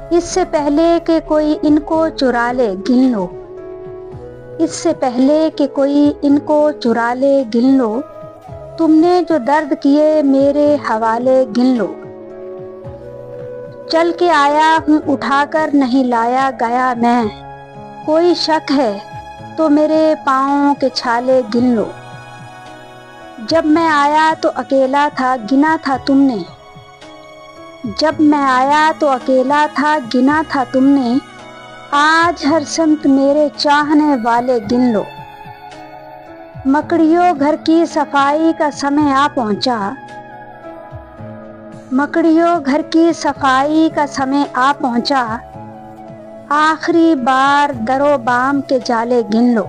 اس سے پہلے کہ کوئی ان کو چرا لے گن لو، اس سے پہلے کہ کوئی ان کو چرا لے گن لو، تم نے جو درد کیے میرے حوالے گن لو۔ چل کے آیا ہوں اٹھا کر نہیں لایا گیا میں، کوئی شک ہے تو میرے پاؤں کے چھالے گن لو۔ جب میں آیا تو اکیلا تھا گنا تھا تم نے، جب میں آیا تو اکیلا تھا گنا تھا تم نے، آج ہر سمت میرے چاہنے والے گن لو۔ مکڑیوں گھر کی صفائی کا سمے آ پہنچا، مکڑیوں گھر کی صفائی کا سمے آ پہنچا، آخری بار در و بام کے جالے گن لو۔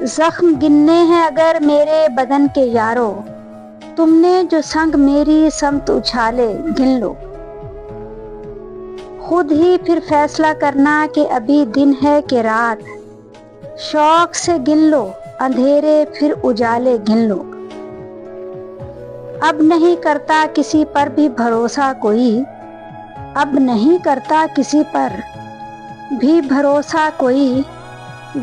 زخم گننے ہیں اگر میرے بدن کے یارو، تم نے جو سنگ میری سمت اچھالے گن لو۔ خود ہی پھر فیصلہ کرنا کہ ابھی دن ہے کہ رات، شوق سے گن لو اندھیرے پھر اجالے گن لو۔ اب نہیں کرتا کسی پر بھی بھروسہ کوئی، اب نہیں کرتا کسی پر بھی بھروسہ کوئی،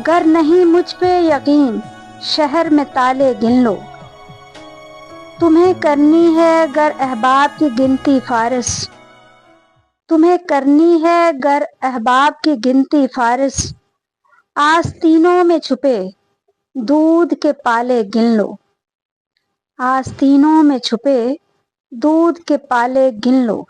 گر نہیں مجھ پہ یقین شہر میں تالے گن لو۔ تمہیں کرنی ہے گر احباب کی گنتی فارس، تمہیں کرنی ہے گر احباب کی گنتی فارس، آستینوں میں چھپے دودھ کے پالے گن لو۔ آستینوں میں چھپے دودھ کے پالے گن لو۔